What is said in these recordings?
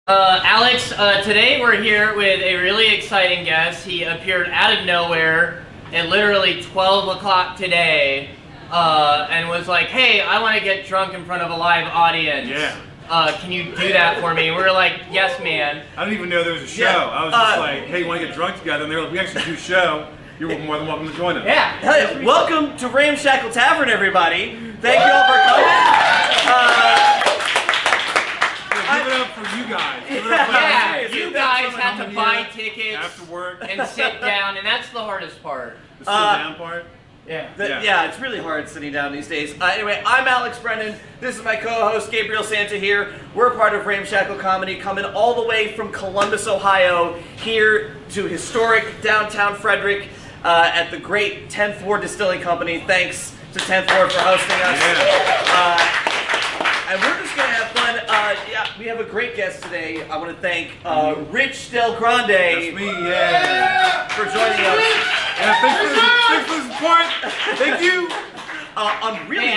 Alex, today we're here with a really exciting guest. He appeared out of nowhere at literally 12 o'clock today and was like, hey, I want to get drunk in front of a live audience. Yeah. Can you do that for me? And we were like, yes, man. I didn't even know there was a show. Yeah. I was just like, hey, you want to get drunk together? And they were like, we actually do a show. You're more than welcome to join us. Yeah. Hey, welcome to Ramshackle Tavern, everybody. Thank you all for coming. Give it up for you guys. Yeah, seriously, you that's guys have to buy tickets After work. and sit down, and that's the hardest part. The sit down part. Yeah. Yeah, it's really hard sitting down these days. Anyway, I'm Alex Brennan. This is my co-host, Gabriel Santa here. We're part of Ramshackle Comedy, coming all the way from Columbus, Ohio, here to historic downtown Frederick at the great Tenth Ward Distilling Company. Thanks to Tenth Ward for hosting us. Yeah. And we're just going to have fun. Yeah, we have a great guest today. I want to thank Rich Del Grande That's me, yeah. for joining us. Yeah, thanks for the support. Thank you. I'm really... Hey,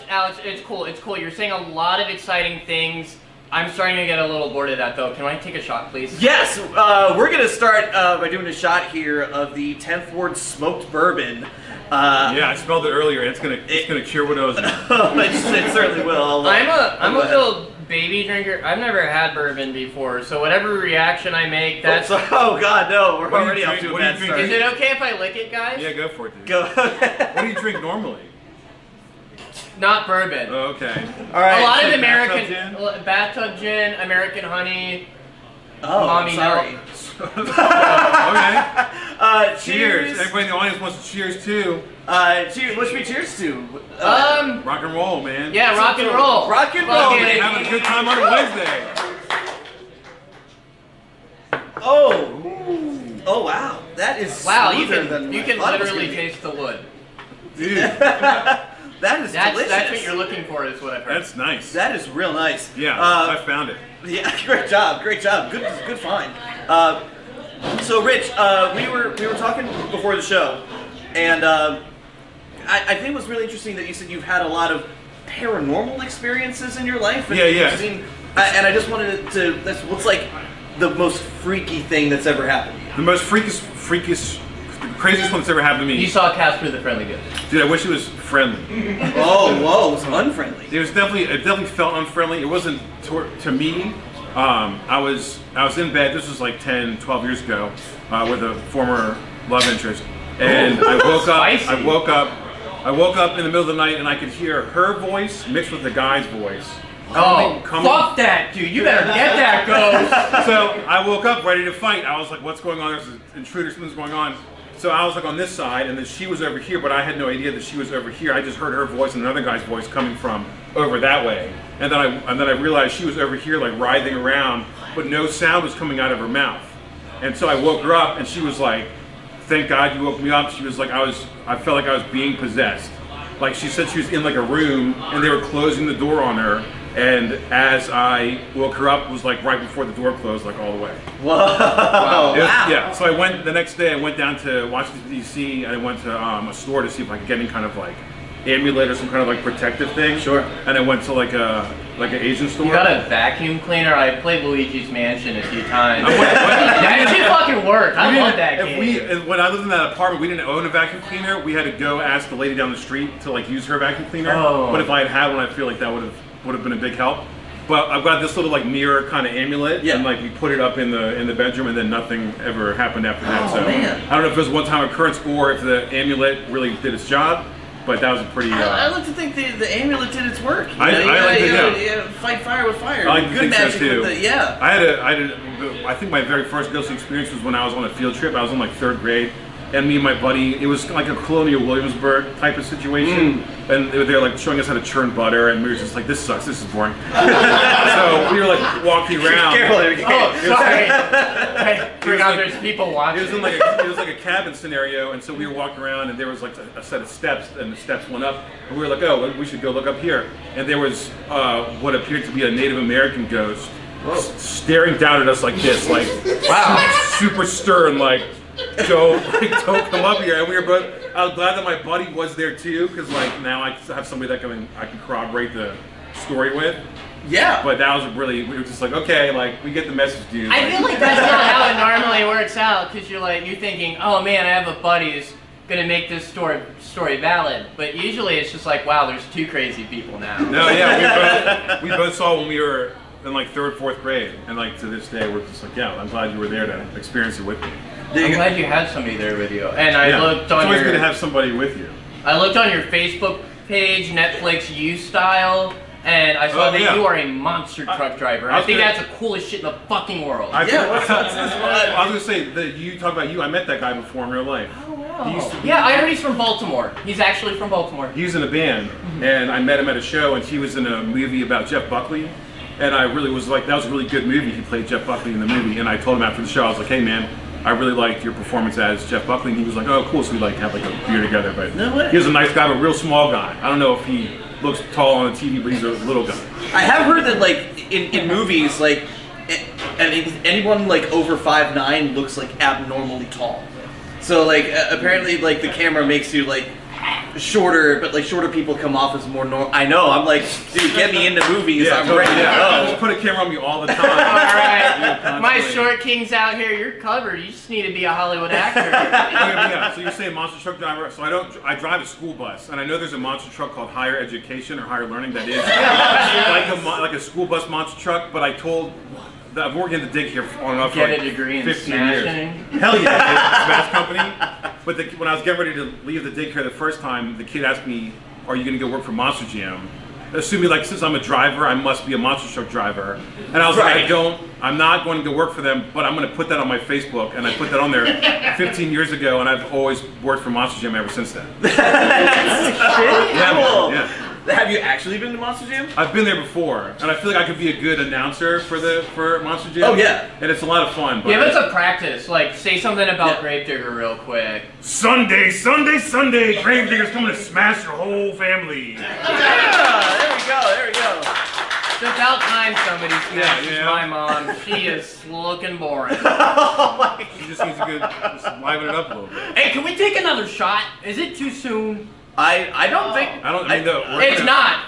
Alex, it's cool. It's cool. You're saying a lot of exciting things. I'm starting to get a little bored of that, though. Can I take a shot, please? Yes, we're going to start by doing a shot here of the Tenth Ward Smoked Bourbon. Yeah, I smelled it earlier. It's gonna cure what I was. It certainly will. I'm a little baby drinker. I've never had bourbon before, so whatever reaction I make, that's... Oh God, no! We're What do you already off drink? to a What do you bad drink? start. Is it okay if I lick it, guys? Yeah, go for it, dude. Go. What do you drink normally? Not bourbon. Oh, okay. All right. A lot of so American bathtub bathtub gin, American honey. Oh, Mommy, sorry. Okay. Cheers. Cheers. Everybody in the audience wants to cheers too. Cheers. What should we cheers to? Rock and roll, man. Yeah, rock and roll. Rock and roll, Fucking- baby. Having a good time on a Wednesday. Oh. Oh wow, that is Wow, you smoother can than you I can thought it was literally gonna be. taste the wood. Dude, That is delicious. That's what you're looking for, is what I've heard. that's nice. That is real nice. Yeah, I found it. Yeah, great job, good find. So Rich, we were talking before the show, and I think it was really interesting that you said you've had a lot of paranormal experiences in your life. And Yeah. you've seen- and I just wanted to. What's like the most freaky thing that's ever happened to you? The most freakiest, the craziest one that's ever happened to You me. saw Casper the Friendly Ghost. Dude, I wish it was friendly. Oh, whoa, it's unfriendly. It definitely felt unfriendly. It wasn't to me. I was in bed. This was like 10, 12 years ago with a former love interest, and I woke up. Spicy. I woke up in the middle of the night, and I could hear her voice mixed with the guy's voice. Oh, coming- fuck that, dude. You better get that ghost. So I woke up ready to fight. I was like, what's going on? There's an intruder, something's going on. So I was like on this side, and then she was over here, but I had no idea that she was over here. I just heard her voice and another guy's voice coming from over that way. And then I realized she was over here like writhing around, but no sound was coming out of her mouth. And so I woke her up, and she was like, thank God you woke me up. She was like, I felt like I was being possessed. Like she said she was in like a room, and they were closing the door on her. And as I woke her up, it was like right before the door closed, like all the way. Whoa! Wow. It was- yeah. So I went the next day. I went down to Washington D.C. and I went to a store to see if I could get any kind of like amulet or some kind of like protective thing. Sure. And I went to like an Asian store. You got a vacuum cleaner? I played Luigi's Mansion a few times. What- That shit fucking worked. I love that game. When I lived in that apartment, we didn't own a vacuum cleaner. We had to go ask the lady down the street to like use her vacuum cleaner. Oh. But if I had had one, I feel like that would have been a big help. But I've got this little like mirror kind of amulet, Yeah. and like we put it up in the bedroom, and then nothing ever happened after that. Oh, So man. I don't know if it was a one-time occurrence or if the amulet really did its job. But that was a pretty. I like to think the amulet did its work. You I like to you know. you gotta fight fire with fire. I like to Good think so, magic too. with the yeah. I think my very first ghostly experience was when I was on a field trip. I was in like 3rd grade, and me and my buddy, it was like a Colonial Williamsburg type of situation, and they were like showing us how to churn butter, and we were just like, this sucks, this is boring. So we were like walking around. Careful there, you Oh, can't. sorry. I forgot there's people watching. It was like a cabin scenario, and so we were walking around, and there was like a set of steps, and the steps went up, and we were like, oh, we should go look up here. And there was what appeared to be a Native American ghost staring down at us like this, like Wow. super stern, like don't come up here. And we were both. I was glad that my buddy was there too, because like now I have somebody that I can corroborate the story with. Yeah. But that was we were just like, okay, like, we get the message, dude. I feel like that's not how it normally works out, because you're thinking, oh man, I have a buddy who's gonna make this story valid. But usually it's just like, wow, there's two crazy people now. No, yeah, we both saw when we were in like 3rd, 4th grade, and like to this day, we're just like, yeah, I'm glad you were there to experience it with me. I'm glad you had somebody there with you. And I looked on it's always good to have somebody with you. I looked on your Facebook page, Netflix U Style, and I saw that you are a monster truck driver. I think that's the coolest shit in the fucking world. I was gonna say that you talk about you. I met that guy before in real life. Oh wow. Yeah, I heard he's from Baltimore. He's actually from Baltimore. He was in a band, and I met him at a show, and he was in a movie about Jeff Buckley. And I really was like, that was a really good movie. He played Jeff Buckley in the movie, and I told him after the show, I was like, hey man, I really liked your performance as Jeff Buckley. And he was like, oh cool, so we like have like a beer together. But he was a nice guy, but a real small guy. I don't know if he looks tall on the TV, but he's a little guy. I have heard that like in movies, like anyone like over 5'9" looks like abnormally tall. So like apparently like the camera makes you like shorter, but like shorter people come off as more normal. I know. I'm like, dude, get me into movies. Yeah, I'm ready to go. Just put a camera on me all the time. All right, my short kings out here. You're covered. You just need to be a Hollywood actor. Yeah. So you say monster truck driver. So I drive a school bus, and I know there's a monster truck called Higher Education or Higher Learning that is like a school bus monster truck. But I told. I've worked in the dig here on and off for like 15 years. Hell yeah, Smash Company. But when I was getting ready to leave the dig here the first time, the kid asked me, "Are you going to go work for Monster Jam?" Assuming like since I'm a driver, I must be a monster truck driver. And I was like, I'm not going to go work for them, but I'm going to put that on my Facebook. And I put that on there 15 years ago, and I've always worked for Monster Jam ever since then. That's cool. Yeah. Have you actually been to Monster Jam? I've been there before, and I feel like I could be a good announcer for Monster Jam. Oh yeah, and it's a lot of fun. But give us a practice. Like, say something about Gravedigger real quick. Sunday, Gravedigger's coming to smash your whole family. Yeah, there we go. It's about time somebody smashes my mom. She is looking boring. She just needs to just liven it up a little bit. Hey, can we take another shot? Is it too soon? I don't think. It's not.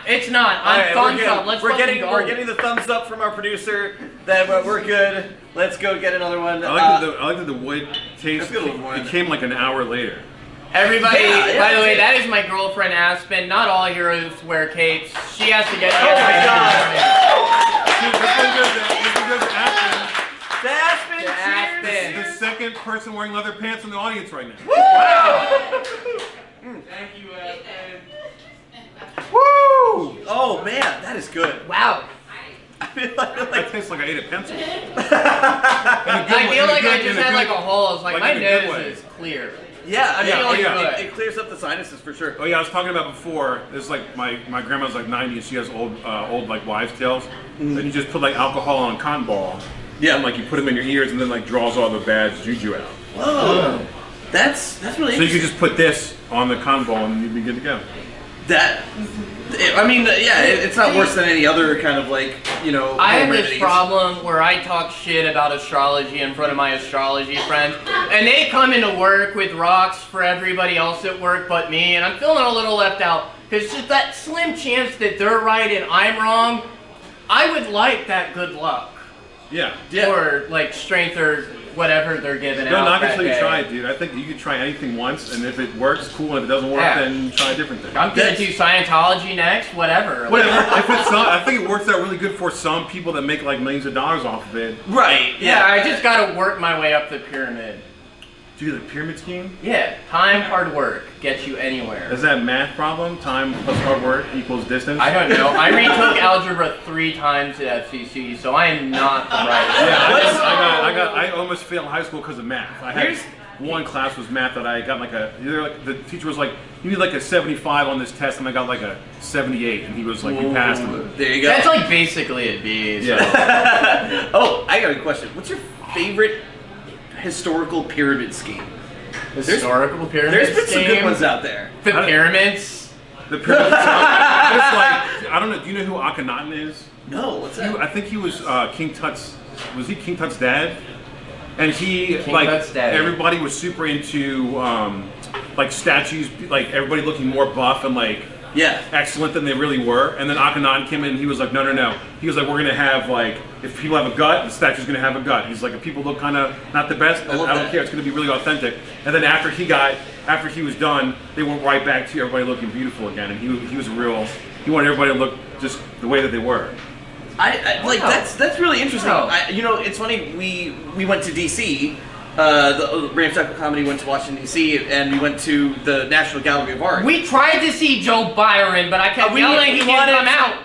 I'm thumbs up. We're getting the thumbs up from our producer that we're good. Let's go get another one. I like that the wood taste. It came like an hour later. Everybody, by the way, that is my girlfriend Aspen. Not all heroes wear capes. She has to get. Oh my God! This is the second person wearing leather pants in the audience right now. Wow! Thank you, Aspen. Woo! Oh man, that is good. Wow. I feel like that tastes like I ate a pencil. I feel like I just had like a hole. It's like my nose is clear. Yeah, I mean, it clears up the sinuses for sure. Oh yeah, I was talking about before. It's like my grandma's like 90 and she has old like wives' tales. And you just put like alcohol on a cotton ball. Yeah. And like you put them in your ears and then like draws all the bad juju out. Whoa. That's really interesting. So you could just put this on the cotton ball and you'd be good to go. I mean, yeah, it's not worse than any other kind of like, you know. I have this problem where I talk shit about astrology in front of my astrology friends, and they come into work with rocks for everybody else at work but me, and I'm feeling a little left out because just that slim chance that they're right and I'm wrong. I would like that good luck. Yeah. Or like strength or whatever they're giving out. No, not until you try it, dude. I think you could try anything once, and if it works, cool. And if it doesn't work, then try a different thing. I'm gonna do Scientology next, whatever. If it's not, I think it works out really good for some people that make like millions of dollars off of it. Right. Yeah, I just gotta work my way up the pyramid. Do you do the pyramid scheme? Yeah, time, hard work gets you anywhere. Is that a math problem? Time plus hard work equals distance? I don't know. I retook algebra 3 times at FCC, so I am not the right. Yeah, I almost failed high school because of math. I had one class was math that I got like the teacher was like, you need like a 75 on this test, and I got like a 78, and he was like, you passed it. There you go. That's like basically a B. So. Yeah. Oh, I got a question. What's your favorite historical pyramid scheme? Historical pyramid There's been some good ones out there. The pyramids? The pyramids. I don't know. Do you know who Akhenaten is? No, what's that? I think he was King Tut's. Was he King Tut's dad? And he Tut's dad. Everybody was super into like statues, like everybody looking more buff and like excellent than they really were. And then Akhenaten came in and he was like, no. He was like, we're going to have like, if people have a gut, the statue's going to have a gut. He's like, if people look kind of not the best, I don't care. It's going to be really authentic. And then after he was done, they went right back to everybody looking beautiful again. And he was he wanted everybody to look just the way that they were. That's really interesting. It's funny. We went to DC. The Ramshackle Comedy went to Washington DC, and we went to the National Gallery of Art. We tried to see Joe Byron, but I kept yelling he wanted to come out.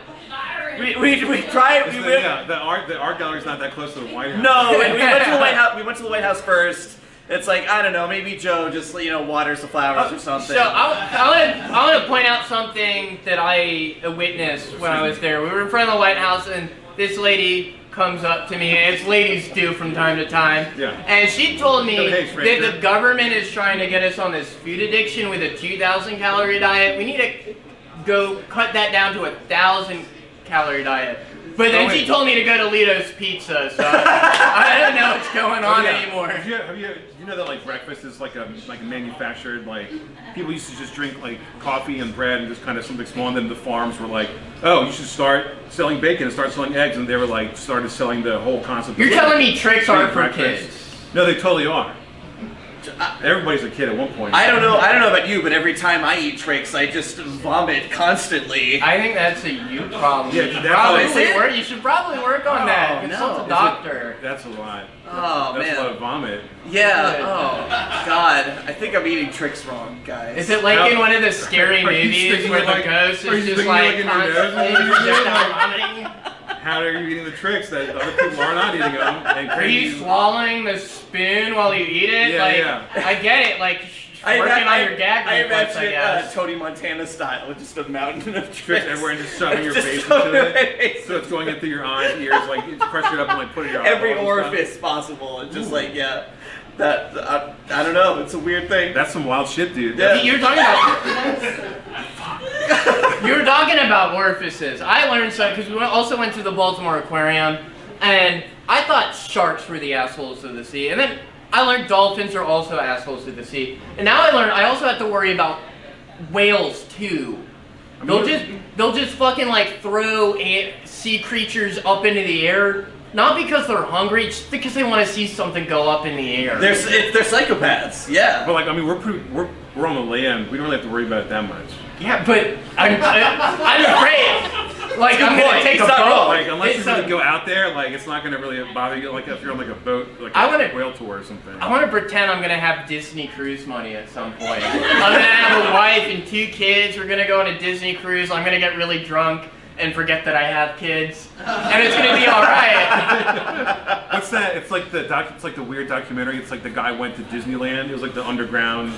We tried. The art gallery's not that close to the White House. No, and we went to the White House. We went to the White House first. It's like, I don't know, maybe Joe just waters the flowers or something. So I want to point out something that I witnessed when I was there. We were in front of the White House, and this lady comes up to me, as ladies do from time to time, and she told me that the government is trying to get us on this food addiction with a 2,000 calorie diet. We need to go cut that down to 1,000 calorie diet. But then she told me to go to Lito's Pizza, so I don't know what's going on anymore. You know that breakfast is like a manufactured, people used to just drink coffee and bread and just kind of something small, and then the farms were like, oh, you should start selling bacon and start selling eggs, and they were started selling the whole concept. You're telling me tricks aren't for kids? No, they totally are. Everybody's a kid at one point. I don't know about you, but every time I eat tricks, I just vomit constantly. I think that's a you problem. Yeah, you should probably work on that. Consult a doctor. That's a lot. Oh, man. That's a lot of vomit. Yeah. Oh, God. I think I'm eating tricks wrong, guys. Is it like in one of the scary movies where the ghost is just constantly vomiting? How are you eating the tricks that other people are not eating them? Are you swallowing the spoon while you eat it? Yeah. I get it. Working on your gag reflex, I guess. Tony Montana style with just a mountain of tricks everywhere and just shoving your face into it. So it's going in through your eyes, ears, it's pressure it up and put it in your every orifice possible. And just that I don't know. It's a weird thing. That's some wild shit, dude. Yeah. You were talking about orifices. I learned something because we also went to the Baltimore Aquarium, and I thought sharks were the assholes of the sea, and then I learned dolphins are also assholes of the sea, and now I learned I also have to worry about whales too. They'll just fucking throw sea creatures up into the air. Not because they're hungry, just because they want to see something go up in the air. They're psychopaths, yeah. But we're on the land. We don't really have to worry about it that much. Yeah, but I'm afraid. I'm gonna take a boat. Unless you're gonna go out there, it's not gonna really bother you. If you're on a boat, a whale tour or something. I want to pretend I'm gonna have Disney cruise money at some point. I'm gonna have a wife and 2 kids. We're gonna go on a Disney cruise. I'm gonna get really drunk and forget that I have kids, and it's gonna be all right. What's that? It's it's the weird documentary. It's the guy went to Disneyland. It was the underground.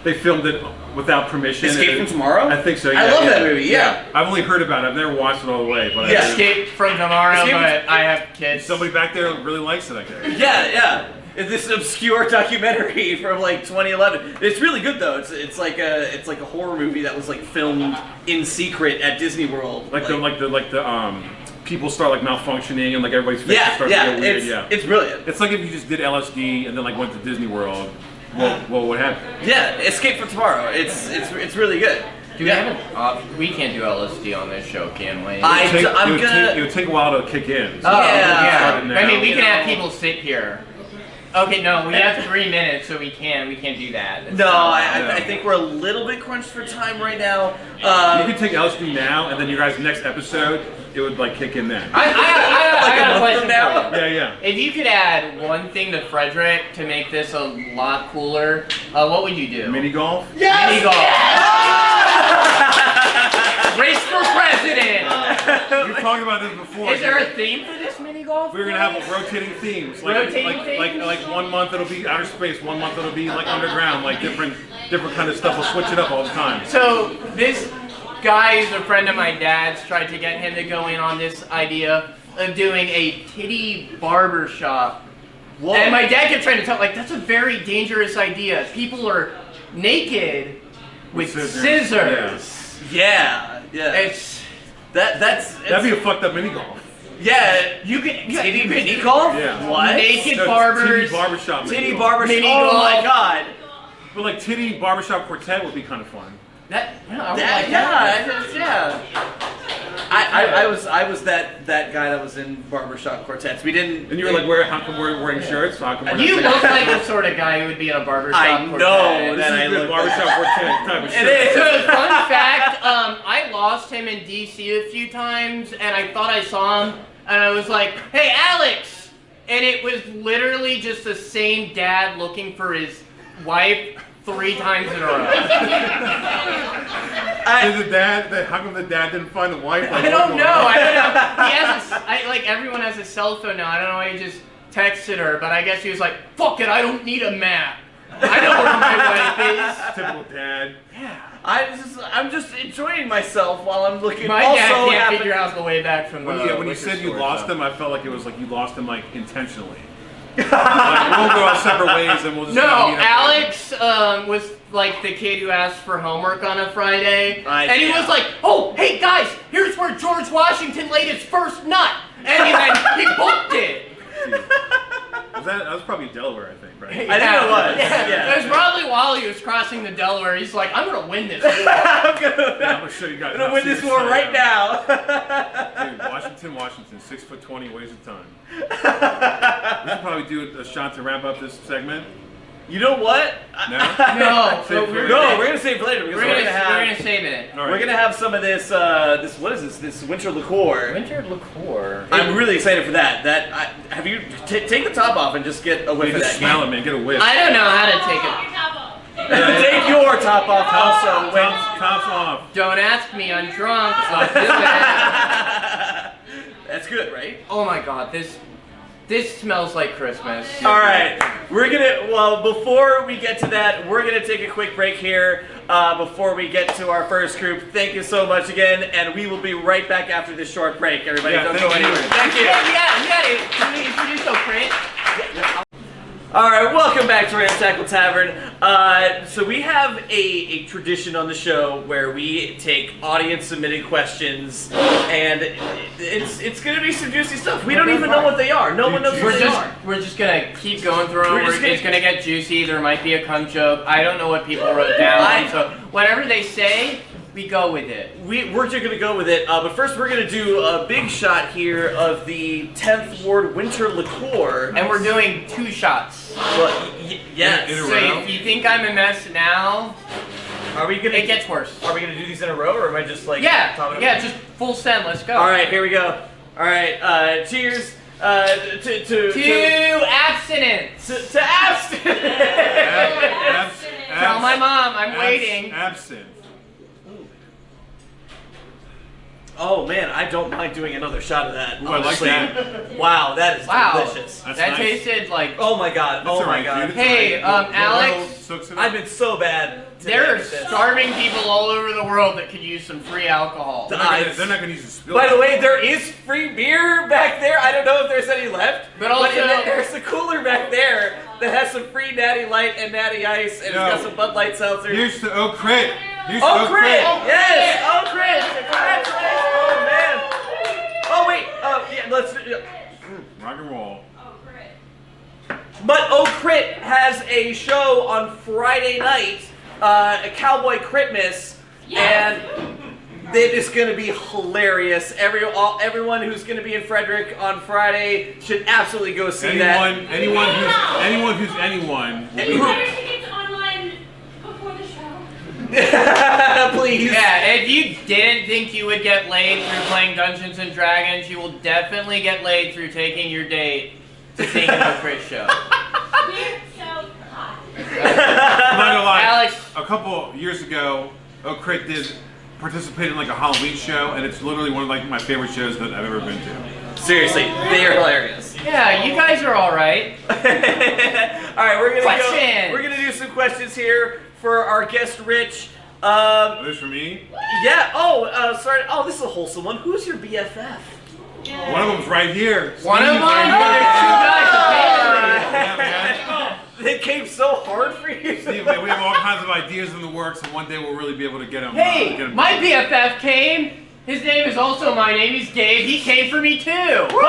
They filmed it without permission. Escape from Tomorrow? I think so. Yeah, I love that movie. Yeah. I've only heard about it. I've never watched it all the way. But Escape from Tomorrow, but I have kids. Somebody back there really likes it, I guess. Yeah. This obscure documentary from 2011. It's really good though. It's like a horror movie that was filmed in secret at Disney World. The people start malfunctioning and everybody's face starts to get weird. It's brilliant. It's like if you just did LSD and then went to Disney World. Well, what happened? Yeah, Escape from Tomorrow. It's really good. We can't do LSD on this show, can we? It would take a while to kick in. So I mean, we can have people sit here. Okay, no, we have 3 minutes, so we can't do that. I think we're a little bit crunched for time right now. You can take LSD now, and then you guys' next episode, it would kick in then. I got a question now. Yeah. If you could add one thing to Frederick to make this a lot cooler, what would you do? Mini golf? Yes! Mini golf. Yes! Race for president! We've talked about this before. Is there a theme for this mini golf? We're gonna have rotating themes. Like 1 month it'll be outer space, 1 month it'll be underground, different kind of stuff. We'll switch it up all the time. So this guy is a friend of my dad's. Tried to get him to go in on this idea of doing a titty barbershop. Whoa. And my dad kept trying to tell, that's a very dangerous idea. People are naked with scissors. Yeah. That'd be a fucked up mini golf. Yeah, you can titty mini golf. Yeah. What? Naked barbers. Titty barbershop. Titty barbershop. Mini oh golf. my god. But titty barbershop quartet would be kind of fun. I was that guy that was in Barbershop Quartets. We didn't. And you were like, how come we're wearing shirts? How come we're You look like the sort of guy who would be in a barbershop quartet. I know This that I is the look Barbershop Quartet type of shit. It is. So, fun fact, I lost him in DC a few times, and I thought I saw him, and I was like, hey, Alex! And it was literally just the same dad looking for his wife 3 times in a row. How come the dad didn't find the wife? Like, I don't know. He has like everyone has a cell phone now. I don't know why he just texted her, but I guess he was like, fuck it, I don't need a map. I know where my wife is. Typical dad. Yeah. I'm just enjoying myself while I'm looking. My dad can't figure out the way back from when you said you lost him, I felt like it was like you lost him like intentionally. Like, we'll go our separate ways and we'll just. No, Alex was like the kid who asked for homework on a Friday, and he was like, "Oh, hey guys, here's where George Washington laid his first nut," and then he booked it. That was probably Delaware, I think, right? I think it was. Yeah. It was probably while he was crossing the Delaware. He's like, "I'm gonna win this war." I'm gonna show you guys. I'm gonna win this war right now. Dude, Washington, 6'20", weighs a ton. We should probably do a shot to wrap up this segment. You know what? No, we're gonna save it later. We're gonna save it. All right. We're gonna have some of this. What is this? This winter liqueur. Winter liqueur. I'm really excited for that. Have you take the top off and just get a whiff of that? Smell it, man. Get a whiff. I don't know how to take it. Take your top off also. Top's off. Don't ask me. I'm drunk. So I'll do it. That's good, right? Oh my God, this smells like Christmas. All right, before we get to that, we're gonna take a quick break here before we get to our first group. Thank you so much again, and we will be right back after this short break. Everybody, don't go anywhere. Thank you. Yeah. Can we introduce O'Crit? All right, welcome back to Ramshackle Tavern. So we have a tradition on the show where we take audience-submitted questions, and it's going to be some juicy stuff. We don't even know what they are. No one knows what they are. We're just going to keep going through them. It's going to get juicy. There might be a cunt joke. I don't know what people wrote down. So whatever they say, we go with it. We're just going to go with it. But first, we're going to do a big shot here of the 10th Ward Winter Liqueur. And we're doing 2 shots. Yes. So if you think I'm a mess now, it gets worse. Are we going to do these in a row, or am I just like... Yeah, just full send. Let's go. All right, here we go. All right, cheers to abstinence. To abstinence. Tell my mom I'm waiting. Absinthe. Oh man, I don't mind doing another shot of that. Ooh, I like that. Wow, that is delicious. That's that nice. Tasted like. Oh my god. Oh my god. Hey, Alex. I've been so bad. There are starving people all over the world that could use some free alcohol. They're not going to use the spill. By the way, there is free beer back there. I don't know if there's any left, but there's a cooler back there that has some free Natty Light and Natty Ice, and it's got some Bud Light seltzers. Here's the O'Crit. O'Crit! Yes! O'Crit! Congratulations! Oh man! Oh wait! Yeah, let's rock and roll. But O'Crit has a show on Friday night, a Cowboy Critmas, and it is going to be hilarious. Everyone who's going to be in Frederick on Friday should absolutely go see that. Anyone who's anyone. Please. Yeah, if you didn't think you would get laid through playing Dungeons and Dragons, you will definitely get laid through taking your date to seeing an O'Crit show. We're so hot. I'm not gonna lie. Alex, a couple years ago, O'Crit participated in like a Halloween show, and it's literally one of like my favorite shows that I've ever been to. Seriously, they are hilarious. Yeah, you guys are all right. All right, we're gonna do some questions here for our guest Rich. This for me? Yeah. Oh, sorry. Oh, this is a wholesome one. Who's your BFF? One of them's right here. One of them? There's 2 guys. They came so hard for you. Steve, we have all kinds of ideas in the works, and one day we'll really be able to get them. Hey, my BFF came. His name is also my name. He's Gabe. He came for me too. By the way,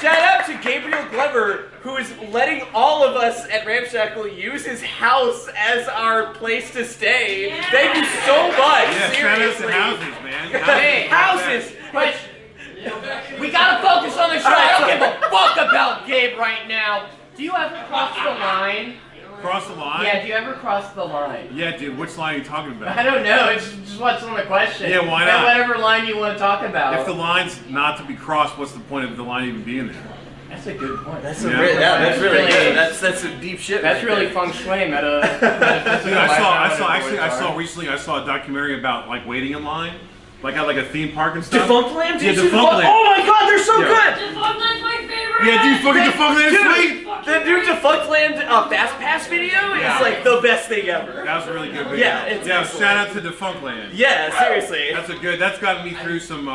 shout out to Gabriel barber who is letting all of us at Ramshackle use his house as our place to stay. Yeah. Thank you so much. Yeah, shout out seriously. to houses, man. Hey, Houses. But we gotta focus on the show. I don't give a fuck about Gabe right now. Do you ever cross the line? Cross the line? Yeah, do you ever cross the line? Yeah, dude, which line are you talking about? I don't know. It's just what's on the question. Yeah, why And not? whatever line you want to talk about. If the line's not to be crossed, what's the point of the line even being there? That's a good point. That's Yeah. that's really Really- good. That's some deep shit. That's right really there. fung shui, meta. Dude, I saw recently, I saw a documentary about like waiting in line, like at like a theme park and stuff. Defunct Land? Yeah, Did you Defunct see- Land. Oh my god, they're so Yeah. good! Defunctland's my favorite! Yeah, dude, fucking Defunct Land is Dude, sweet. the new Defunct Land Fast Pass video Yeah. is like the best thing ever. That was a really good video. Yeah, it's yeah. excellent. Shout out to Defunct Land. Yeah, seriously. That's gotten me through some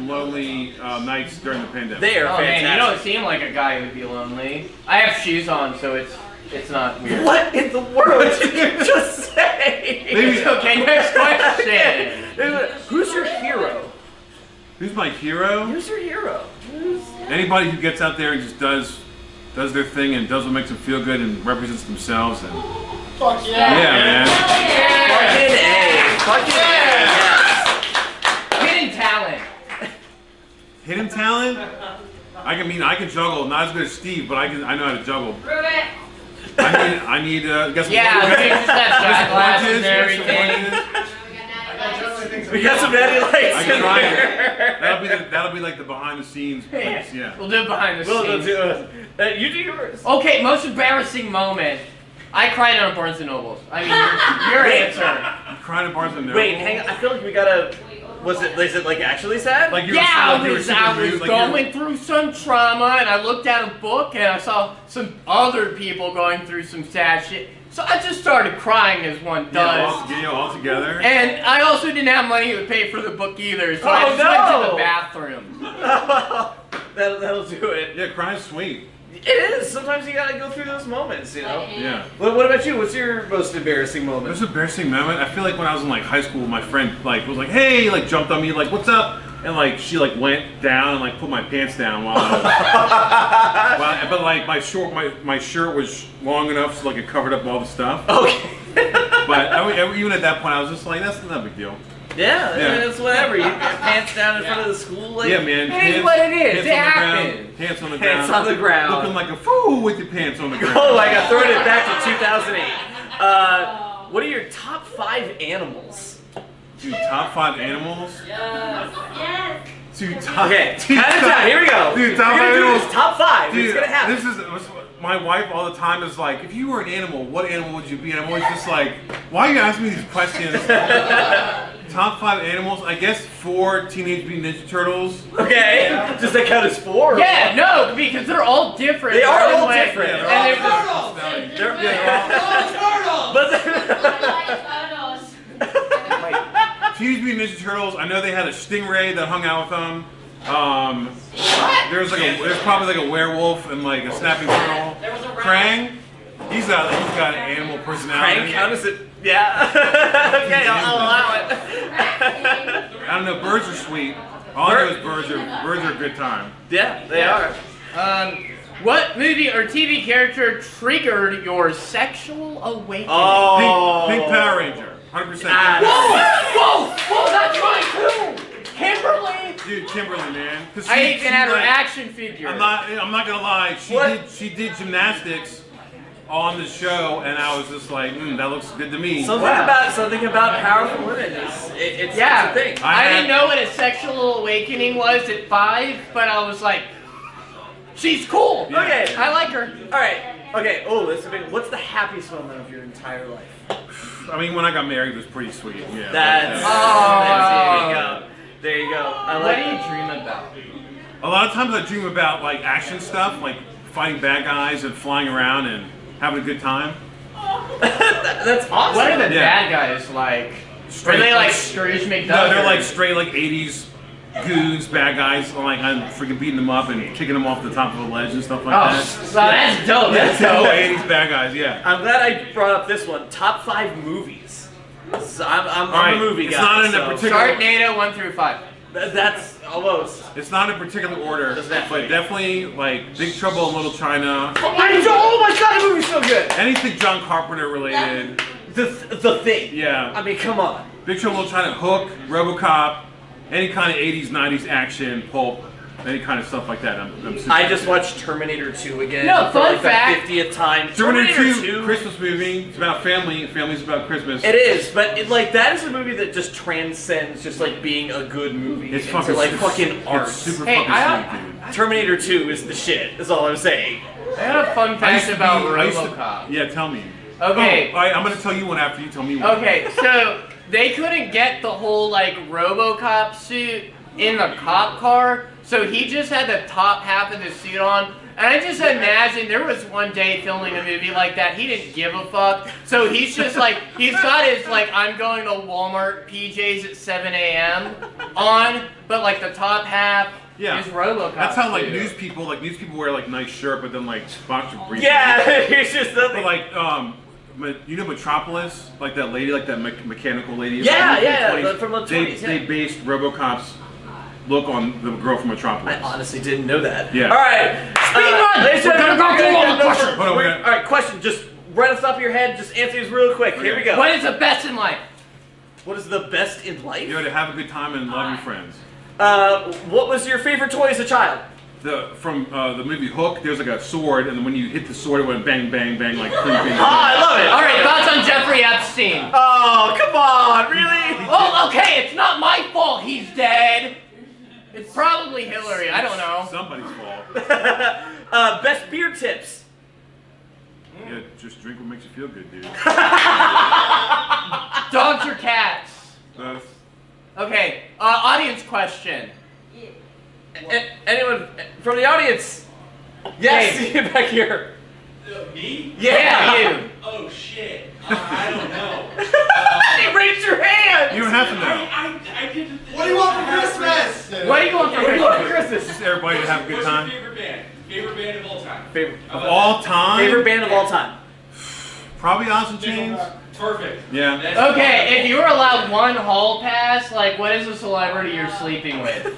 lonely nights during the pandemic. They are Oh man, fantastic. you don't seem like a guy who'd be lonely. I have shoes on, so it's not weird. What in the world did you just say? Maybe- Okay, next question. Who's your hero? Who's my hero? Who's your hero? Anybody who gets out there and just does their thing and does what makes them feel good and represents themselves. And Fuck yeah, man. Fucking A. Fucking A. Yes. Hidden talent. Hidden talent? I can juggle. Not as good as Steve, but I know how to juggle. Prove it! I need got some Yeah, lunches. we just got shot glasses and Got some everything. lunches. We got some natty lights I in can try there. it. That'll be like the behind the scenes place. Yeah. We'll do it behind the We'll scenes. do it. You do yours. Okay, most embarrassing moment. I cried on Barnes & Noble's. I mean, your answer. You crying at Barnes and Noble. Wait, hang on. I feel like we gotta. Is it like actually sad? Like you Yeah, were, like you were super I was moved, like you were- going through some trauma, and I looked at a book, and I saw some other people going through some sad shit. So I just started crying as one does. all together. And I also didn't have money to pay for the book either, so I Oh, just went to no! the bathroom. That'll do it. Yeah, crying's sweet. It is. Sometimes you gotta go through those moments, you know. Yeah. What about you? What's your most embarrassing moment? Most embarrassing moment. I feel like when I was in like high school, my friend like was like, "Hey," like jumped on me, like, "What's up?" And like she like went down and like put my pants down while I was. But like my shirt was long enough so like it covered up all the stuff. Okay. But even at that point, I was just like, "That's not a big deal." Yeah, Yeah. it's whatever. You get pants down in front of the school, like. Yeah, man. It is what it is. Pants It on the ground, happens. Pants on the Pants ground. on the ground. Looking like a fool with your pants on the ground. Oh my god, throwing it back to 2008. What are your top 5 animals? Dude, top 5 animals. Yes! Dude, top. Okay, dude, count it down. Here we go. Dude, top We're gonna 5 do animals. this top 5. Dude, it's gonna happen. this is my wife all the time is like, if you were an animal, what animal would you be? And I'm always just like, why are you asking me these questions? Top 5 animals, I guess 4 Teenage Mutant Ninja Turtles. Okay. Does that count as 4? or Yeah, what? no, because they're all different. They are in all way. different. And They're they're all just- But I like photos. Teenage Mutant Ninja Turtles, I know they had a stingray that hung out with them. There's probably like a werewolf and like a snapping turtle. There was a Krang, he's got an animal personality. Crank count as it? Yeah. Okay, I'll allow it. I don't know, birds are sweet. All I know is birds are a good time. Yeah, they are. What movie or TV character triggered your sexual awakening? Oh. Pink Power Ranger, 100%. Whoa, that's mine too! Kimberly! Dude, Kimberly, man. 'Cause I she- even she, had her like- action figure. I'm not gonna lie. She did gymnastics on the show, and I was just like, that looks good to me. Something about powerful women is it's a thing. I didn't know what a sexual awakening was at 5, but I was like, she's cool. Yeah. Okay. I like her. All right. Okay. Oh, this is a big. What's the happiest moment of your entire life? I mean, when I got married, it was pretty sweet. Yeah. That's. Oh. There you go. There you go. I What like. do you dream about? A lot of times I dream about like action stuff, like fighting bad guys and flying around and having a good time. That's awesome. What are the Yeah. bad guys like? Straight- Are they like Scrooge McDuck? No, they're or- like straight like 80s goons, bad guys. Like I'm freaking beating them up and kicking them off the top of a ledge and stuff like Oh, that. so that's dope. Yeah, That's typical dope. 80s bad guys. Yeah. I'm glad I brought up this one. Top 5 movies. So I'm All right, a movie it's guy. not in a so particular- Sharknado 1 through 5. That's Almost. It's not in particular order, Doesn't have to but be. definitely like Big Trouble in Little China. Oh my god, the movie's so good. Anything John Carpenter related. The Thing. Yeah. I mean, come on. Big Trouble in Little China, Hook, RoboCop, any kind of 80s, 90s action, pulp, any kind of stuff like that. I'm super I just into. watched Terminator 2 again. No, for fun like fact. the 50th time. Terminator 2, Christmas movie. It's about family. Family's about Christmas. It is, but like that is a movie that just transcends just like being a good movie. It's into, fucking like it's- fucking art. It's super Hey, fucking sweet, dude. Terminator 2 is the shit. Is all I'm saying. I got a fun I used fact to about be- I used to- RoboCop. Yeah, tell me. Okay. Oh, I'm gonna tell you one after you tell me one. Okay, so they couldn't get the whole like RoboCop suit in the cop car, so he just had the top half of the suit on. And I just imagine there was one day filming a movie like that, he didn't give a fuck. So he's just like, he's got his like, I'm going to Walmart PJs at 7 a.m. on, but like the top half is RoboCop. That's how like suit. news people wear like nice shirt, but then like boxer briefs. Yeah, it's just But nothing. like you know Metropolis, like that lady, like that mechanical lady. Yeah, from the yeah, 20s? from the 20s, They based RoboCop's look on the girl from Metropolis. I honestly didn't know that. Yeah. All right. Speedrun! Ladies and We're gonna gentlemen, go through all the we're gonna- questions. Hold on, we're- all right, question. Just right off the top of your head, just answer these real quick. Here we go. What is the best in life? What is the best in life? You know, to have a good time and love your friends. What was your favorite toy as a child? From the movie Hook, there's like a sword, and when you hit the sword, it went bang, bang, bang, like creepy. I love it. All right, thoughts on Jeffrey Epstein? Oh, come on, really? Oh, okay, it's not my fault he's dead. It's probably Hillary, I don't know. Somebody's fault. Best beer tips. Yeah, just drink what makes you feel good, dude. Dogs or cats? Uh, Okay, audience question. Anyone from the audience? Yes, Hey. see you back here. Me? Yeah, you. Oh shit. I don't know. Hey, raise your hand. you don't have to know. I did. What do you want for Christmas? What do you want for Christmas? Christmas? Just everybody to have a good What's time. your favorite band? Favorite band of all time? Favorite Of all time? favorite band of all time. Probably Oz and Chains. Perfect. Yeah. That's Okay, if you were allowed one hall pass, like what is a celebrity you're sleeping with?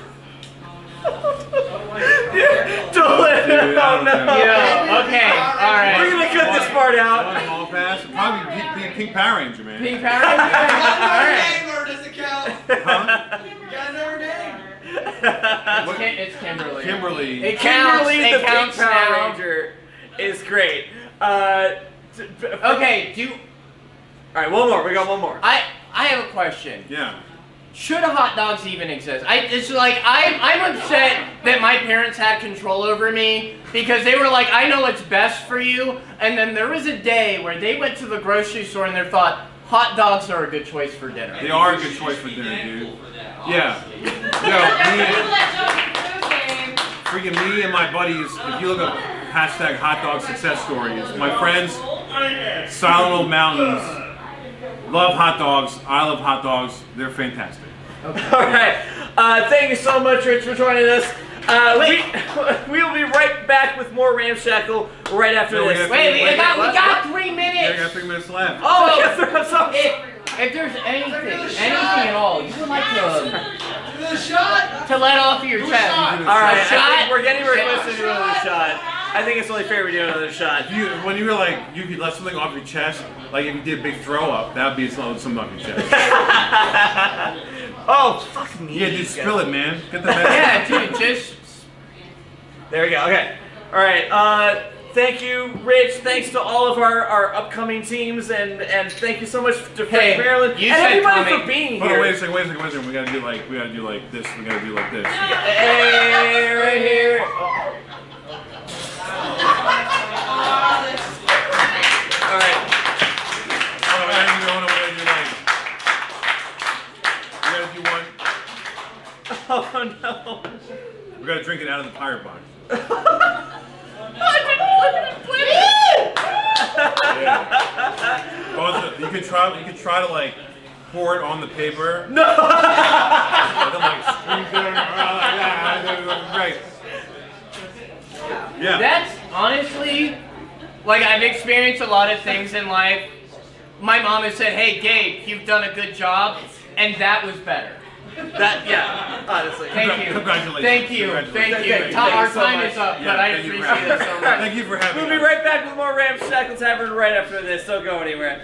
Don't let Dude, him. I Oh don't no. know. Yeah, okay, We're alright. gonna cut this part One out. hall pass. Probably be Pink Power Ranger, man. Pink Power Ranger? Alright. Or does it count? Huh? You gotta know her name. It's Kimberly. Kimberly. It counts, Kimberly it the counts Pink Power now. Ranger is great. Okay, All right, one more. We got one more. I have a question. Yeah. Should hot dogs even exist? It's like I'm upset that my parents had control over me because they were like, I know what's best for you, and then there was a day where they went to the grocery store and they thought hot dogs are a good choice for dinner. They are a good choice for dinner, dude. Yeah. Freaking me and my buddies, if you look up hashtag hot dog success stories, my friends, Silent Old Mountains, love hot dogs. I love hot dogs. They're fantastic. All right. Thank you so much, Rich, for joining us. We will be right back with more Ramshackle right after No, we this. have- Wait, we got what? 3 Yeah, I minutes. got 3 minutes left. Oh, yes, I'm sorry. If there's anything at all, you would like Do the shot. to let off of your chest. All right, A I shot? think we're getting very close to doing another shot. I think it's only fair we do another shot. When you were like, you could let something off your chest, like if you did a big throw up, that would be something off your chest. Oh, fuck me. Yeah, dude, spill it, man. Get the mess. Yeah, dude, just There we go. Okay. All right. Thank you, Rich. Thanks to all of our upcoming teams, and thank you so much to Hey, Frank Maryland you and said everybody coming. for being Hold on, here. wait a second. We gotta do like this. We gotta do like this. Hey, right here. All right. Oh, we gotta do one. Oh no. We gotta drink it out of the pirate box. Yeah. Also, you could try to like pour it on the paper. No. And then like squeeze it. Right. Yeah. that's honestly, like I've experienced a lot of things in life. My mom has said, hey Gabe, you've done a good job, and that was better. Yeah, honestly. Thank you. Congratulations. Thank you. Congratulations. Thank you. Thank you Our so time much. is up, Yeah, but I thank you for appreciate having it so us. much. Thank you for having We'll us. be right back with more Ramshackle Tavern right after this. Don't go anywhere.